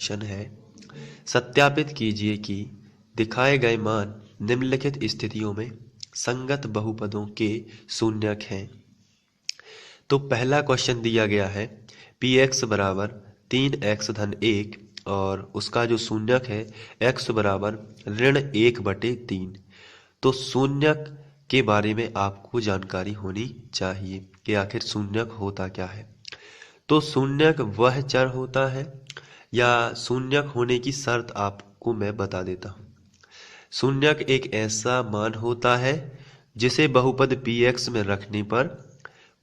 Question है, सत्यापित कीजिए कि दिखाए गए मान निम्नलिखित स्थितियों में संगत बहुपदों के शून्यक हैं। तो पहला क्वेश्चन दिया गया है px बराबर 3x धन 1 और उसका जो शून्यक है x बराबर ऋण 1/3। तो शून्यक के बारे में आपको जानकारी होनी चाहिए कि आखिर शून्यक होता क्या है। तो शून्यक वह चर होता है या शून्यक होने की शर्त आपको मैं बता देता हूँ। शून्यक एक ऐसा मान होता है जिसे बहुपद px में रखने पर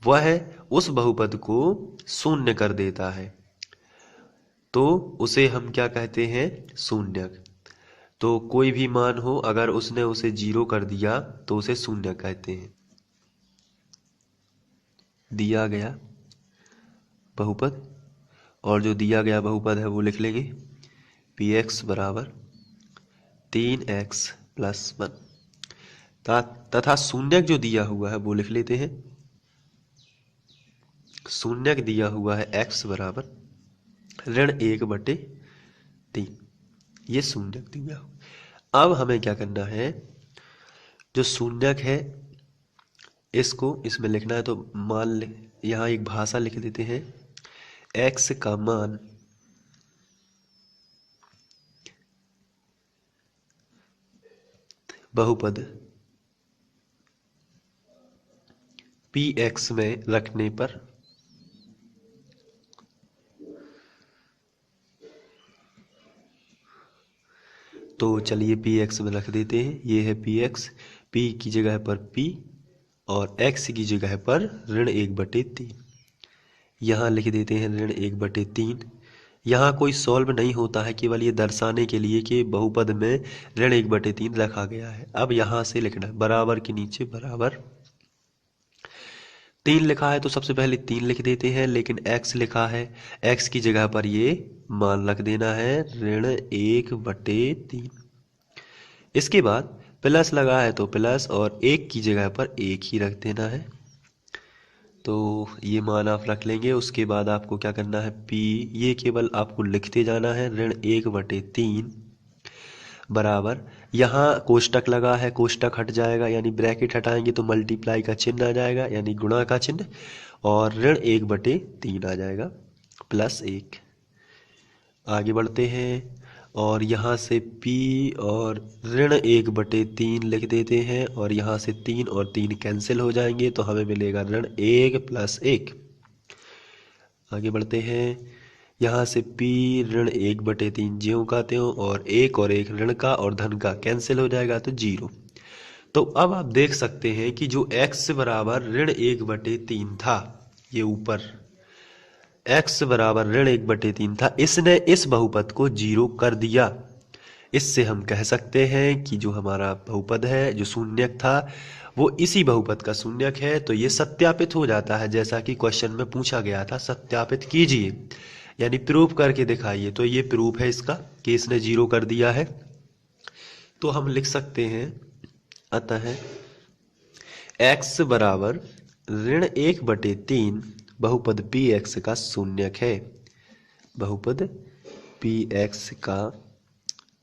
वह उस बहुपद को शून्य कर देता है, तो उसे हम क्या कहते हैं, शून्यक। तो कोई भी मान हो, अगर उसने उसे 0 कर दिया तो उसे शून्य कहते हैं। दिया गया बहुपद, और जो दिया गया बहुपद है वो लिख लेंगे px बराबर 3x + 1 तथा शून्यक जो दिया हुआ है वो लिख लेते हैं। शून्यक दिया हुआ है x बराबर ऋण 1/3। ये शून्यक दिया हुआ। अब हमें क्या करना है, जो शून्यक है इसको इसमें लिखना है। तो मान यहाँ एक भाषा लिख देते हैं, x का मान बहुपद px में रखने पर तो चलिए px में रख देते हैं। ये है px, p की जगह पर p और x की जगह पर ऋण 1/3। यहाँ लिख देते हैं ऋण 1/3। यहाँ कोई सॉल्व नहीं होता है, केवल ये दर्शाने के लिए कि बहुपद में ऋण 1/3 रखा गया है। अब यहाँ से लिखना है बराबर के नीचे बराबर 3 लिखा है तो सबसे पहले 3 लिख देते हैं, लेकिन x लिखा है, x की जगह पर ये मान रख देना है ऋण 1/3। इसके बाद प्लस लगा है तो प्लस, और 1 की जगह पर 1 ही रख देना है। तो ये मान आप रख लेंगे। उसके बाद आपको क्या करना है, p ये केवल आपको लिखते जाना है ऋण 1/3 बराबर, यहाँ कोष्टक लगा है, कोष्टक हट जाएगा, यानी ब्रैकेट हटाएंगे तो मल्टीप्लाई का चिन्ह आ जाएगा, यानी गुणा का चिन्ह, और ऋण 1/3 आ जाएगा +1। आगे बढ़ते हैं और यहाँ से p और ऋण 1/3 लिख देते हैं, और यहाँ से 3 और 3 कैंसिल हो जाएंगे तो हमें मिलेगा ऋण 1 + 1। आगे बढ़ते हैं, यहाँ से p ऋण 1/3 ज्यों का त्यों, और 1 और 1 ऋण का और धन का कैंसिल हो जाएगा तो 0। तो अब आप देख सकते हैं कि जो x बराबर ऋण 1/3 था, ये ऊपर x बराबर ऋण 1/3 था, इसने इस बहुपद को 0 कर दिया। इससे हम कह सकते हैं कि जो हमारा बहुपद है, जो शून्यक था, वो इसी बहुपद का शून्यक है। तो ये सत्यापित हो जाता है, जैसा कि क्वेश्चन में पूछा गया था, सत्यापित कीजिए यानी प्रूफ करके दिखाइए। तो ये प्रूफ है इसका कि इसने 0 कर दिया है। तो हम लिख सकते हैं, अतः x बराबर ऋण 1/3 बहुपद px का शून्यक है। बहुपद px का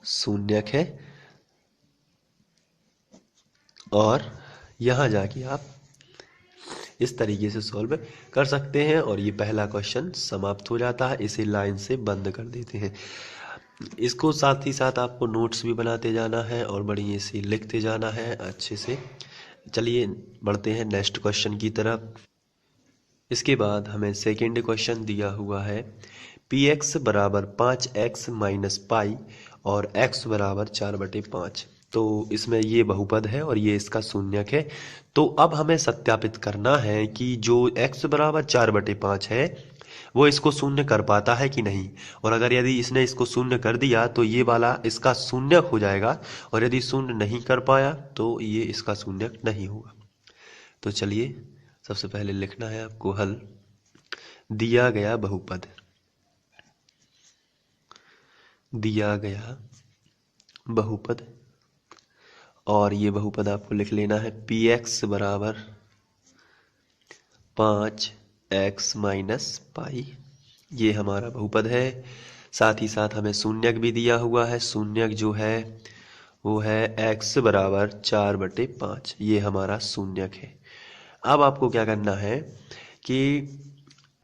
शून्यक है। और यहाँ जाके आप इस तरीके से सॉल्व कर सकते हैं, और ये पहला क्वेश्चन समाप्त हो जाता है। इसे लाइन से बंद कर देते हैं। इसको साथ ही साथ आपको नोट्स भी बनाते जाना है और बढ़िया से लिखते जाना है अच्छे से। चलिए बढ़ते हैं नेक्स्ट क्वेश्चन की तरफ। इसके बाद हमें सेकेंड क्वेश्चन दिया हुआ है, px बराबर 5x - पाई और x बराबर 4/5। तो इसमें ये बहुपद है और ये इसका शून्यक है। तो अब हमें सत्यापित करना है कि जो x बराबर 4/5 है वो इसको शून्य कर पाता है कि नहीं। और अगर यदि इसने इसको शून्य कर दिया तो ये वाला इसका शून्यक हो जाएगा, और यदि शून्य नहीं कर पाया तो ये इसका शून्यक नहीं होगा। तो चलिए सबसे पहले लिखना है आपको हल। दिया गया बहुपद, दिया गया बहुपद, और ये बहुपद आपको लिख लेना है px बराबर 5x - पाई। ये हमारा बहुपद है। साथ ही साथ हमें शून्यक भी दिया हुआ है। शून्यक जो है वो है x बराबर 4/5, ये हमारा शून्यक है। अब आपको क्या करना है कि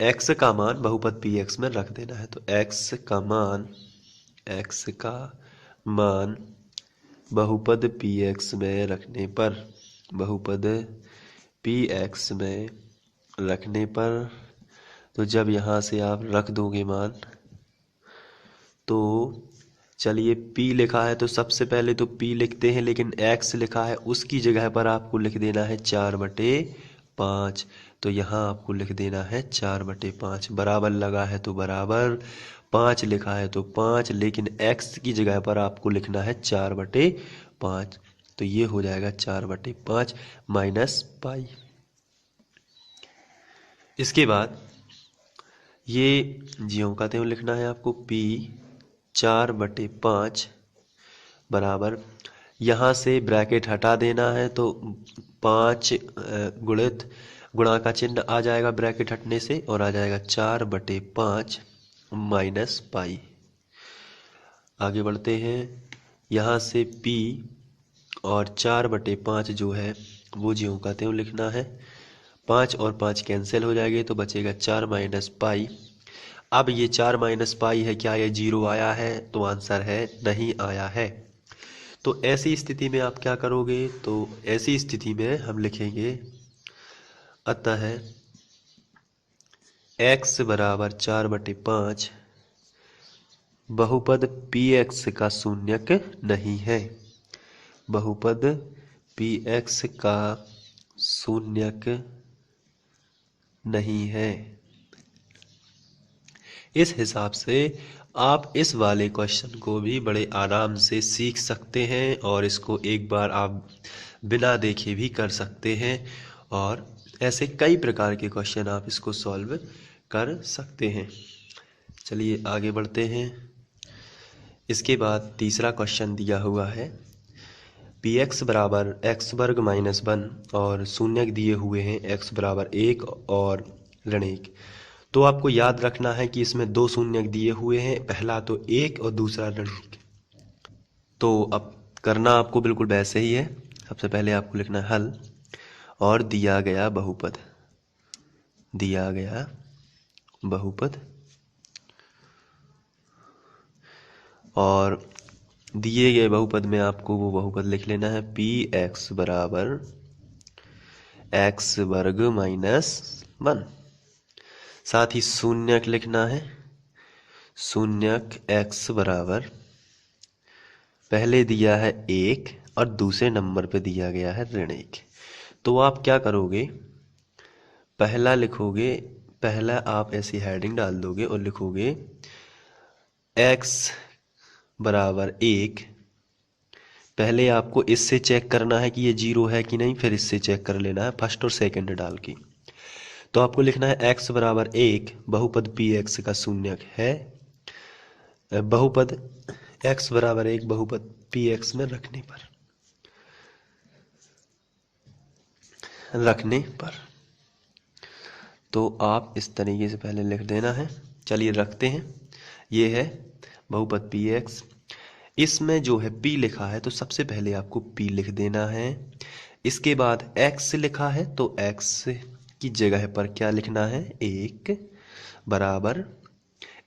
x का मान बहुपद px में रख देना है। तो x का मान बहुपद px में रखने पर, बहुपद px में रखने पर, तो जब यहाँ से आप रख दोगे मान, तो चलिए p लिखा है तो सबसे पहले तो p लिखते हैं, लेकिन x लिखा है उसकी जगह पर आपको लिख देना है 4/5। तो यहाँ आपको लिख देना है 4/5। बराबर लगा है तो बराबर, 5 लिखा है तो 5, लेकिन x की जगह पर आपको लिखना है 4/5। तो ये हो जाएगा 4/5 माइनस पाई। इसके बाद ये ज्यों का त्यों लिखना है आपको, p 4/5 बराबर, यहाँ से ब्रैकेट हटा देना है तो 5 गुणित गुणा का चिन्ह आ जाएगा ब्रैकेट हटने से, और आ जाएगा 4/5 माइनस पाई। आगे बढ़ते हैं। यहाँ से p और 4/5 जो है वो ज्यों का त्यों लिखना है। 5 और 5 कैंसिल हो जाएंगे तो बचेगा 4 माइनस पाई। अब ये 4 माइनस पाई है, क्या ये 0 आया है? तो आंसर है नहीं आया है। तो ऐसी स्थिति में आप क्या करोगे? तो ऐसी स्थिति में हम लिखेंगे अतः x बराबर 4/5 बहुपद px का शून्यक नहीं है। बहुपद px का शून्यक नहीं है। इस हिसाब से आप इस वाले क्वेश्चन को भी बड़े आराम से सीख सकते हैं, और इसको एक बार आप बिना देखे भी कर सकते हैं, और ऐसे कई प्रकार के क्वेश्चन आप इसको सॉल्व कर सकते हैं। चलिए आगे बढ़ते हैं। इसके बाद तीसरा क्वेश्चन दिया हुआ है, px बराबर x वर्ग माइनस 1 और शून्यक दिए हुए हैं x बराबर 1 और ऋण 1। तो आपको याद रखना है कि इसमें दो शून्यक दिए हुए हैं, पहला तो 1 और दूसरा ऋण 1। तो अब करना आपको बिल्कुल वैसे ही है। सबसे पहले आपको लिखना है हल, और दिया गया बहुपद, दिया गया बहुपद, और दिए गए बहुपद में आपको वो बहुपद लिख लेना है px बराबर x वर्ग माइनस 1। साथ ही शून्यक लिखना है, शून्यक x बराबर, पहले दिया है 1 और दूसरे नंबर पे दिया गया है ऋण 1। तो आप क्या करोगे? पहला लिखोगे, पहला आप ऐसी हेडिंग डाल दोगे और लिखोगे x बराबर 1। पहले आपको इससे चेक करना है कि ये 0 है कि नहीं, फिर इससे चेक कर लेना है फर्स्ट और सेकंड डाल के। तो आपको लिखना है x बराबर 1 बहुपद px का शून्यक है। बहुपद x बराबर 1 बहुपद px में रखने पर तो आप इस तरीके से पहले लिख देना है। चलिए रखते हैं। ये है बहुपद px, इसमें जो है p लिखा है तो सबसे पहले आपको p लिख देना है। इसके बाद x लिखा है तो x की जगह पर क्या लिखना है? 1 बराबर,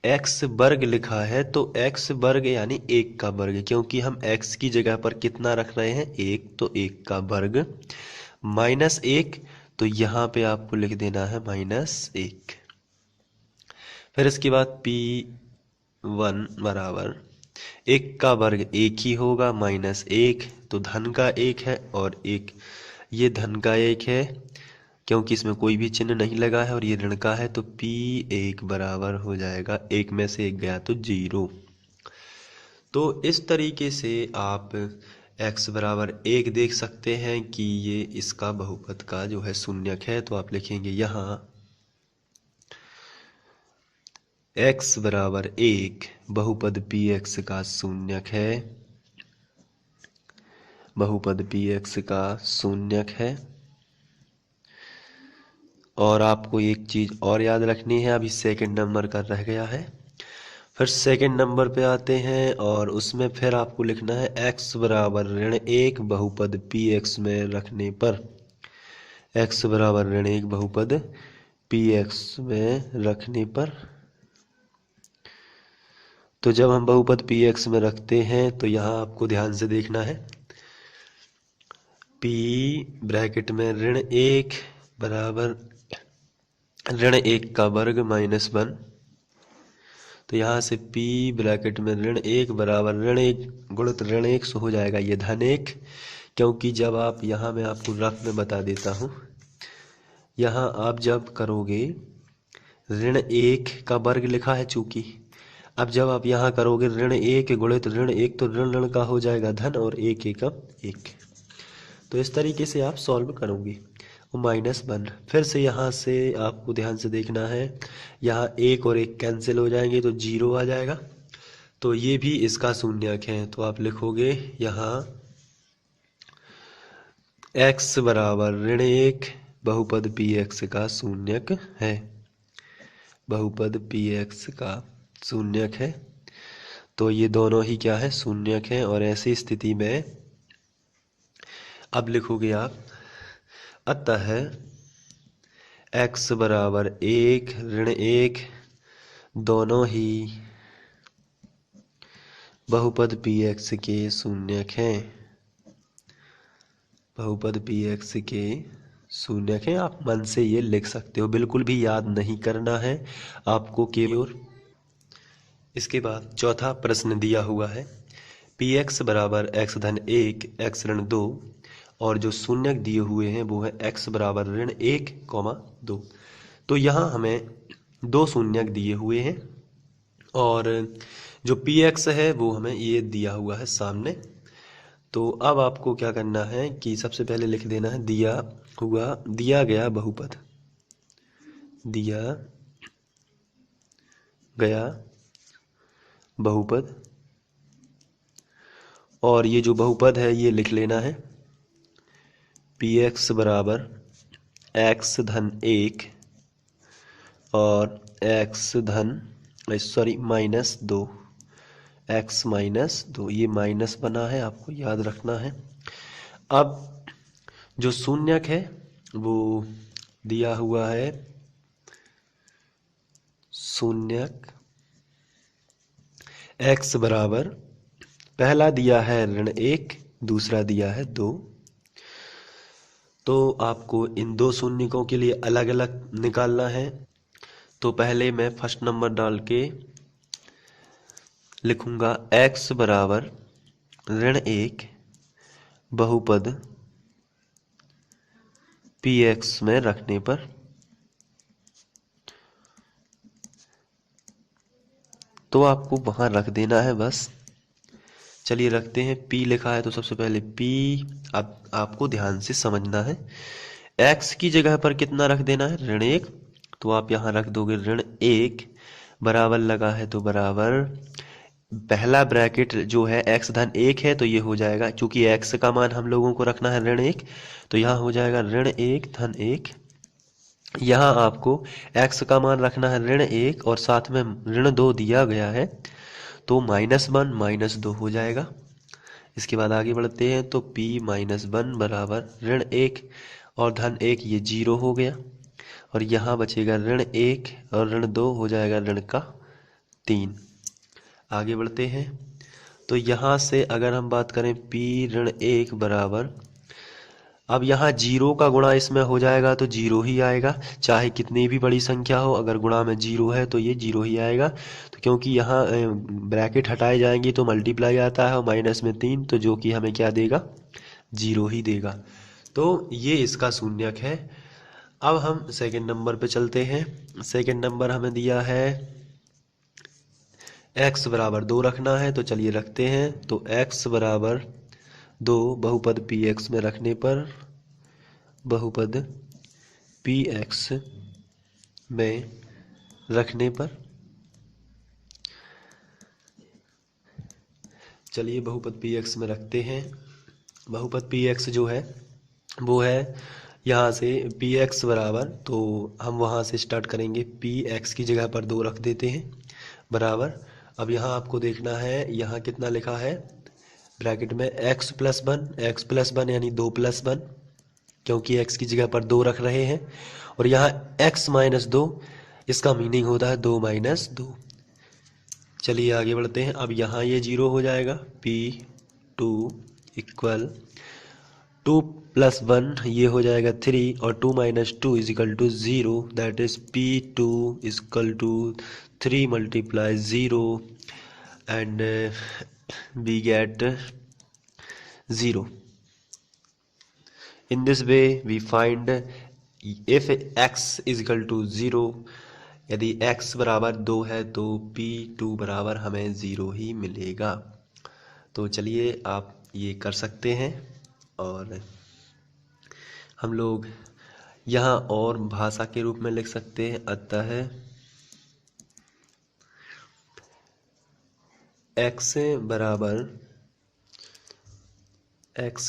x वर्ग लिखा है तो x वर्ग यानी 1 का वर्ग, क्योंकि हम x की जगह पर कितना रख रहे हैं? 1, तो 1 का वर्ग माइनस 1, तो यहाँ पे आपको लिख देना है -1। फिर इसके बाद p1 बराबर 1 का वर्ग 1 ही होगा, -1, तो धन का 1 है और 1 ये धन का 1 है, क्योंकि इसमें कोई भी चिन्ह नहीं लगा है, और ये ऋण का है, तो p1 बराबर हो जाएगा 1 में से 1 गया तो 0। तो इस तरीके से आप x बराबर 1 देख सकते हैं कि ये इसका बहुपद का जो है शून्यक है। तो आप लिखेंगे यहाँ x बराबर 1 बहुपद px का शून्यक है, बहुपद px का शून्यक है। और आपको एक चीज और याद रखनी है, अभी सेकंड नंबर का रह गया है। फिर सेकंड नंबर पे आते हैं और उसमें फिर आपको लिखना है x बराबर ऋण 1 बहुपद px में रखने पर, x बराबर ऋण 1 बहुपद px में रखने पर। तो जब हम बहुपद px में रखते हैं तो यहाँ आपको ध्यान से देखना है, p ब्रैकेट में ऋण 1 बराबर ऋण 1 का वर्ग -1। तो यहाँ से p ब्रैकेट में ऋण 1 बराबर ऋण 1 गुणित ऋण 1 से हो जाएगा ये धन 1, क्योंकि जब आप यहाँ मैं आपको रफ में बता देता हूँ, यहाँ आप जब करोगे ऋण 1 का वर्ग लिखा है चूंकि, अब जब आप यहाँ करोगे ऋण 1 गुणित ऋण 1 तो ऋण ऋण का हो जाएगा धन और 1 एकम 1। तो इस तरीके से आप सॉल्व करोगे। -1 फिर से यहाँ से आपको ध्यान से देखना है, यहाँ 1 और 1 कैंसिल हो जाएंगे तो 0 आ जाएगा, तो ये भी इसका शून्यक है। तो आप लिखोगे यहाँ x बराबर ऋण 1 बहुपद px का शून्यक है, बहुपद px का शून्यक है। तो ये दोनों ही क्या है, शून्यक है। और ऐसी स्थिति में अब लिखोगे आप, अतः x बराबर 1 ऋण 1 दोनों ही बहुपद px के शून्यक हैं, बहुपद px के शून्यक हैं। आप मन से ये लिख सकते हो, बिल्कुल भी याद नहीं करना है आपको केवल। इसके बाद चौथा प्रश्न दिया हुआ है, px बराबर x धन 1 x ऋण 2 और जो शून्यक दिए हुए हैं वो है x बराबर ऋण 1, 2। तो यहाँ हमें दो शून्यक दिए हुए हैं और जो px है वो हमें ये दिया हुआ है सामने। तो अब आपको क्या करना है कि सबसे पहले लिख देना है दिया गया बहुपद, दिया गया बहुपद, और ये जो बहुपद है ये लिख लेना है px बराबर x धन 1 और x धन -2, x -2, ये माइनस बना है, आपको याद रखना है। अब जो शून्यक है वो दिया हुआ है, शून्यक x बराबर पहला दिया है ऋण 1, दूसरा दिया है 2। तो आपको इन दो शून्यकों के लिए अलग अलग निकालना है। तो पहले मैं फर्स्ट नंबर डाल के लिखूंगा x बराबर ऋण 1 बहुपद px में रखने पर, तो आपको वहां रख देना है बस। चलिए रखते हैं, p लिखा है तो सबसे पहले p, अब आपको ध्यान से समझना है, x की जगह पर कितना रख देना है, ऋण 1। तो आप यहाँ रख दोगे ऋण 1 बराबर लगा है तो बराबर पहला ब्रैकेट जो है x धन 1 है तो ये हो जाएगा, चूंकि x का मान हम लोगों को रखना है ऋण 1, तो यहाँ हो जाएगा ऋण 1 धन 1। यहाँ आपको x का मान रखना है ऋण 1 और साथ में ऋण 2 दिया गया है तो -1 -2 हो जाएगा। इसके बाद आगे बढ़ते हैं तो p -1 बराबर ऋण 1 और धन 1, ये 0 हो गया और यहाँ बचेगा ऋण 1 और ऋण 2 हो जाएगा ऋण का 3। आगे बढ़ते हैं तो यहाँ से अगर हम बात करें p ऋण 1 बराबर, अब यहाँ 0 का गुणा इसमें हो जाएगा तो 0 ही आएगा, चाहे कितनी भी बड़ी संख्या हो, अगर गुणा में 0 है तो ये 0 ही आएगा। तो क्योंकि यहाँ ब्रैकेट हटाए जाएंगे तो मल्टीप्लाई आता है और माइनस में 3, तो जो कि हमें क्या देगा, 0 ही देगा। तो ये इसका शून्यक है। अब हम सेकंड नंबर पे चलते हैं। सेकंड नंबर हमें दिया है x बराबर 2 रखना है, तो चलिए रखते हैं। तो x बराबर 2 बहुपद px में रखने पर, बहुपद px में रखने पर, चलिए बहुपद px में रखते हैं। बहुपद px जो है वो है यहाँ से px बराबर, तो हम वहाँ से स्टार्ट करेंगे, px की जगह पर 2 रख देते हैं बराबर। अब यहाँ आपको देखना है, यहाँ कितना लिखा है ब्रैकेट में, x+1 यानी 2+1, क्योंकि x की जगह पर 2 रख रहे हैं। और यहाँ x-2, इसका मीनिंग होता है 2 - 2। चलिए आगे बढ़ते हैं। अब यहाँ ये 0 हो जाएगा, p2 इक्वल 2+1, ये हो जाएगा 3, और 2 - 2 = 0, that is p2 = 3 × 0 and we get 0. In this way we find if x = 0, यदि x बराबर 2 है तो p2 बराबर हमें 0 ही मिलेगा। तो चलिए आप ये कर सकते हैं। और हम लोग यहाँ और भाषा के रूप में लिख सकते हैं, अतः x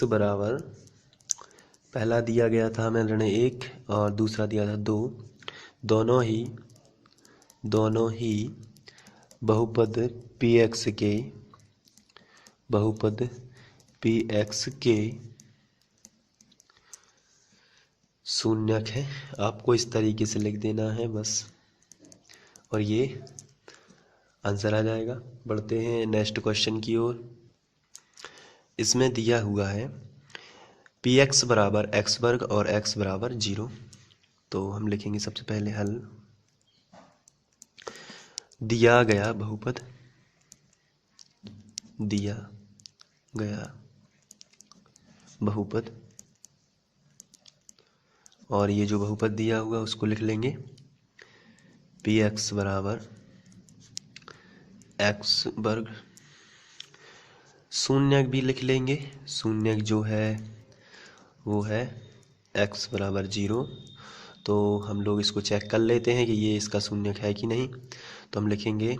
बराबर पहला दिया गया था हमें ऋण 1 और दूसरा दिया था 2, दोनों ही बहुपद px के शून्यक है। आपको इस तरीके से लिख देना है बस, और ये आंसर आ जाएगा। बढ़ते हैं नेक्स्ट क्वेश्चन की ओर। इसमें दिया हुआ है px बराबर x² और x बराबर 0। तो हम लिखेंगे सबसे पहले हल। दिया गया बहुपद, और ये जो बहुपद दिया हुआ उसको लिख लेंगे px बराबर x²। शून्यक भी लिख लेंगे, शून्यक जो है वो है x बराबर 0। तो हम लोग इसको चेक कर लेते हैं कि ये इसका शून्यक है कि नहीं। तो हम लिखेंगे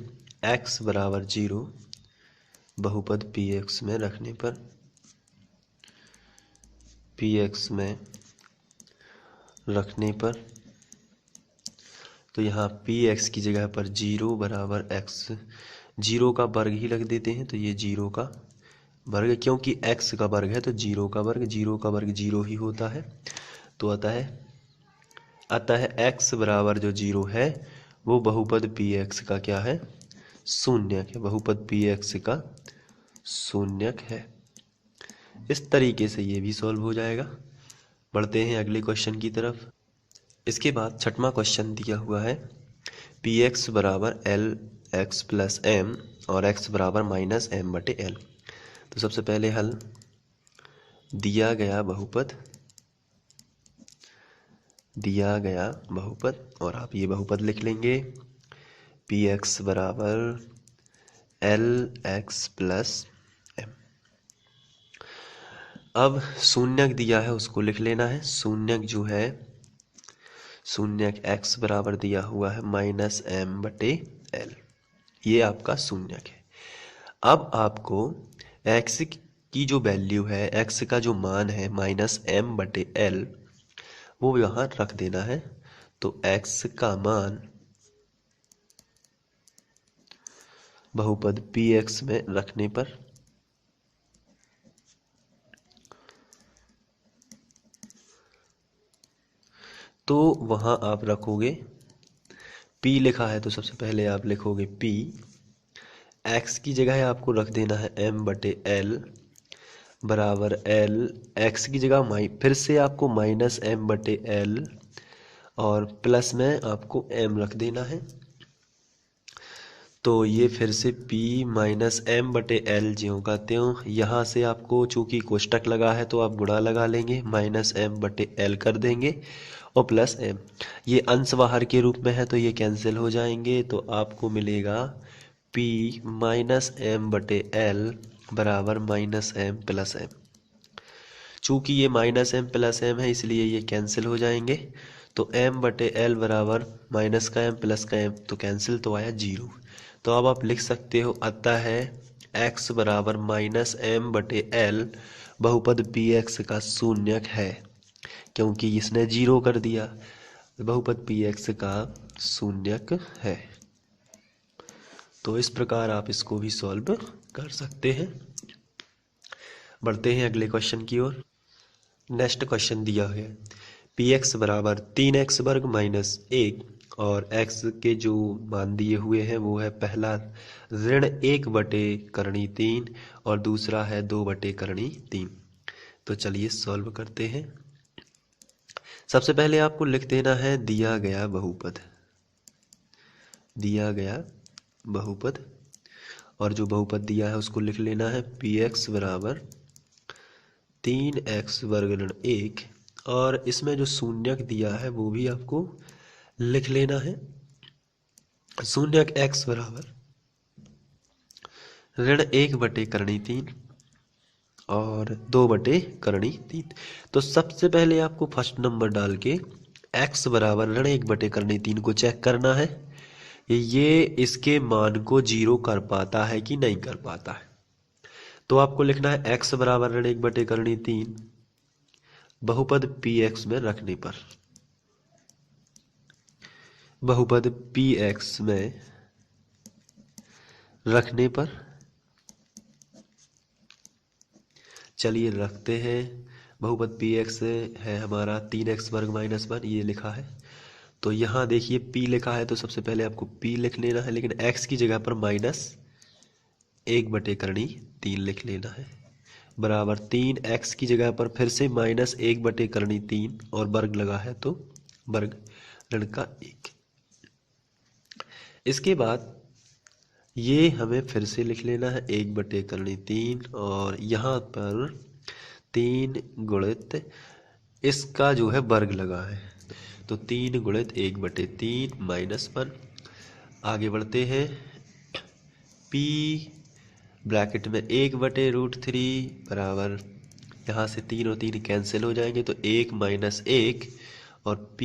x बराबर 0 बहुपद px में रखने पर, तो यहाँ px की जगह पर 0 बराबर x, 0 का वर्ग ही रख देते हैं। तो ये 0 का वर्ग, क्योंकि x का वर्ग है तो 0 का वर्ग 0 ही होता है। तो अतः x बराबर जो 0 है वो बहुपद px का क्या है, शून्यक है, बहुपद px का शून्यक है। इस तरीके से ये भी सॉल्व हो जाएगा। बढ़ते हैं अगले क्वेश्चन की तरफ। इसके बाद छठवां क्वेश्चन दिया हुआ है px बराबर lx + m और x बराबर -m/l। तो सबसे पहले हल। दिया गया बहुपद, और आप ये बहुपद लिख लेंगे px बराबर lx + m। अब शून्यक दिया है उसको लिख लेना है। शून्यक जो है, शून्यक x बराबर दिया हुआ है -m/l, ये आपका शून्यक है। अब आपको x की जो वैल्यू है, x का जो मान है -m/l, वो यहाँ रख देना है। तो x का मान बहुपद px में रखने पर तो वहाँ आप रखोगे p लिखा है तो सबसे पहले आप लिखोगे p, x की जगह आपको रख देना है m/l बराबर l, x की जगह फिर से आपको -m/l और प्लस में आपको m रख देना है। तो ये फिर से p -m/l ज्यों का त्यों। यहाँ से आपको चूंकि कोष्टक लगा है तो आप गुणा लगा लेंगे, -m/l कर देंगे और प्लस m। ये अंश बाहर के रूप में है तो ये कैंसिल हो जाएंगे। तो आपको मिलेगा p -m/l बराबर -m + m। चूंकि ये -m + m है इसलिए ये कैंसिल हो जाएंगे। तो m/l बराबर माइनस का m प्लस का m, तो कैंसिल तो आया 0। तो अब आप लिख सकते हो अतः x बराबर -m/l बहुपद px का शून्यक है, क्योंकि इसने 0 कर दिया। बहुपद px का शून्यक है। तो इस प्रकार आप इसको भी सॉल्व कर सकते हैं। बढ़ते हैं अगले क्वेश्चन की ओर। नेक्स्ट क्वेश्चन दिया है पी एक्स बराबर 3x² माइनस 1 और x के जो मान दिए हुए हैं वो है पहला ऋण 1/3 और दूसरा है 2/3। तो चलिए सॉल्व करते हैं। सबसे पहले आपको लिख देना है दिया गया बहुपद और जो बहुपद दिया है उसको लिख लेना है पी एक्स बराबर 3x² और इसमें जो शून्यक दिया है वो भी आपको लिख लेना है। शून्यक x बराबर ऋण 1/3 और 2/3। तो सबसे पहले आपको फर्स्ट नंबर डाल के x बराबर ऋण 1/3 को चेक करना है ये इसके मान को 0 कर पाता है कि नहीं कर पाता है। तो आपको लिखना है x बराबर ऋण 1/3 बहुपद पी एक्स में रखने पर, बहुपद पी एक्स में रखने पर चलिए रखते हैं। बहुपद पी एक्स है हमारा 3x² माइनस 1 ये लिखा है। तो यहाँ देखिए p लिखा है तो सबसे पहले आपको p लिख लेना है, लेकिन x की जगह पर -1/3 लिख लेना है बराबर 3x की जगह पर फिर से -1/3 और वर्ग लगा है तो वर्ग ऋण का 1। इसके बाद ये हमें फिर से लिख लेना है 1/3 और यहाँ पर 3 गुणित इसका जो है वर्ग लगा है तो 3 गुणित 1/3 माइनस 1। आगे बढ़ते हैं p ब्रैकेट में 1/√3 बराबर यहाँ से 3 और 3 कैंसिल हो जाएंगे तो 1 - 1 और p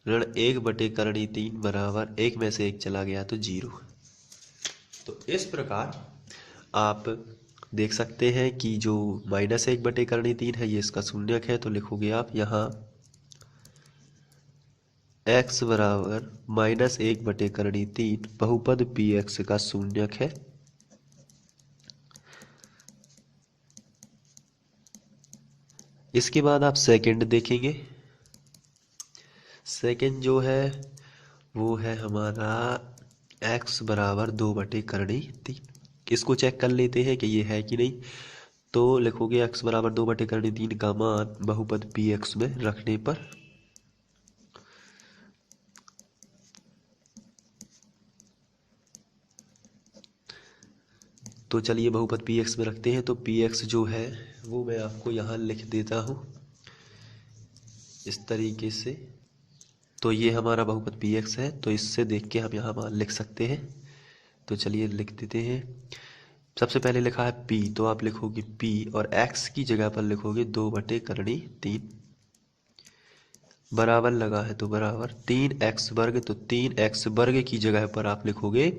ऋण 1/3 बराबर 1 में से 1 चला गया तो 0। तो इस प्रकार आप देख सकते हैं कि जो -1/3 है ये इसका शून्यक है। तो लिखोगे आप यहाँ x बराबर -1/3 बहुपद पी एक्स का शून्यक है। इसके बाद आप सेकंड देखेंगे। सेकंड जो है वो है हमारा x बराबर 2/3। इसको चेक कर लेते हैं कि ये है कि नहीं। तो लिखोगे x बराबर 2/3 का मान बहुपद पी एक्स में रखने पर तो चलिए बहुपद पी एक्स में रखते हैं। तो पी एक्स जो है वो मैं आपको यहाँ लिख देता हूँ इस तरीके से। तो ये हमारा बहुपद पी एक्स है तो इससे देख के हम यहाँ मान लिख सकते हैं। तो चलिए लिख देते हैं। सबसे पहले लिखा है p तो आप लिखोगे p और x की जगह पर लिखोगे 2/3 बराबर लगा है तो बराबर 3x² तो 3x² की जगह पर आप लिखोगे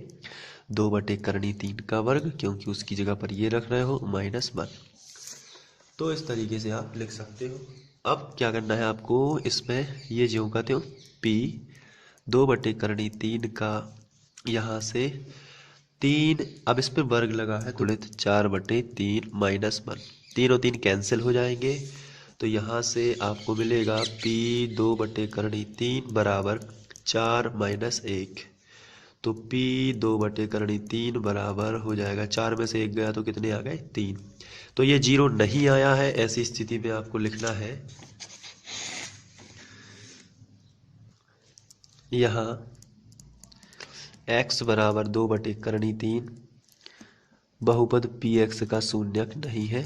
2/3 का वर्ग क्योंकि उसकी जगह पर ये रख रहे हो -1। तो इस तरीके से आप लिख सकते हो। अब क्या करना है आपको इसमें ये ज्यों का त्यों p 2/3 का यहाँ से 3 अब इस पे वर्ग लगा है गुणित 4/3 -1। 3 और 3 कैंसिल हो जाएंगे तो यहाँ से आपको मिलेगा p 2/3 बराबर 4 - 1। तो p 2/3 बराबर हो जाएगा 4 में से 1 गया तो कितने आ गए 3। तो ये 0 नहीं आया है। ऐसी स्थिति में आपको लिखना है यहाँ x बराबर 2/3 बहुपद पी एक्स का शून्यक नहीं है,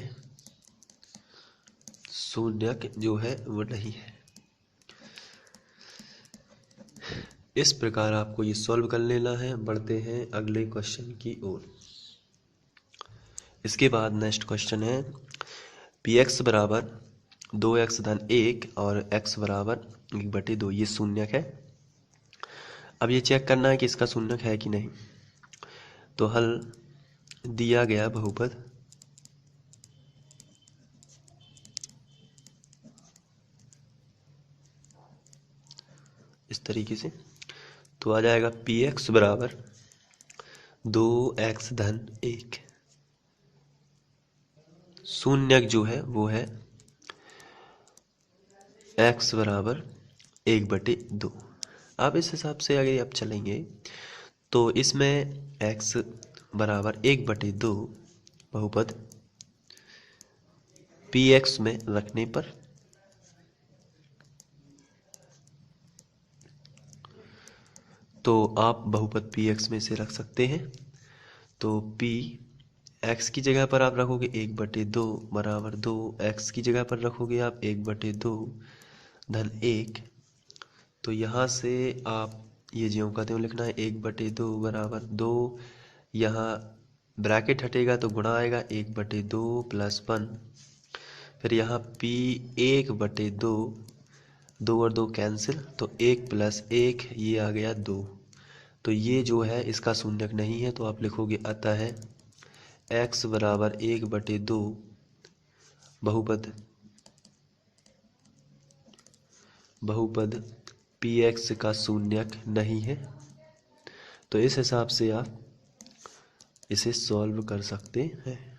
शून्यक जो है वो नहीं है। इस प्रकार आपको ये सॉल्व कर लेना है। बढ़ते हैं अगले क्वेश्चन की ओर। इसके बाद नेक्स्ट क्वेश्चन है पी एक्स बराबर 2x-1 और x बराबर 1/2 ये शून्यक है। अब ये चेक करना है कि इसका शून्यक है कि नहीं। तो हल दिया गया बहुपद इस तरीके से तो आ जाएगा पी एक्स बराबर 2x धन 1। शून्यक जो है वो है x बराबर 1/2। अब इस हिसाब से आगे आप चलेंगे तो इसमें x बराबर 1/2 बहुपद px में रखने पर तो आप बहुपद px में से रख सकते हैं। तो p x की जगह पर आप रखोगे 1/2 बराबर 2, x की जगह पर रखोगे आप 1/2 धन 1। तो यहाँ से आप ये ज्यों का त्यों लिखना है 1/2 बराबर 2। यहाँ ब्रैकेट हटेगा तो गुणा आएगा 1/2 प्लस 1। फिर यहाँ p 1/2, 2 और 2 कैंसिल तो 1 + 1 ये आ गया 2। तो ये जो है इसका शून्यक नहीं है तो आप लिखोगे अतः x बराबर 1/2 बहुपद px का शून्यक नहीं है। तो इस हिसाब से आप इसे सॉल्व कर सकते हैं।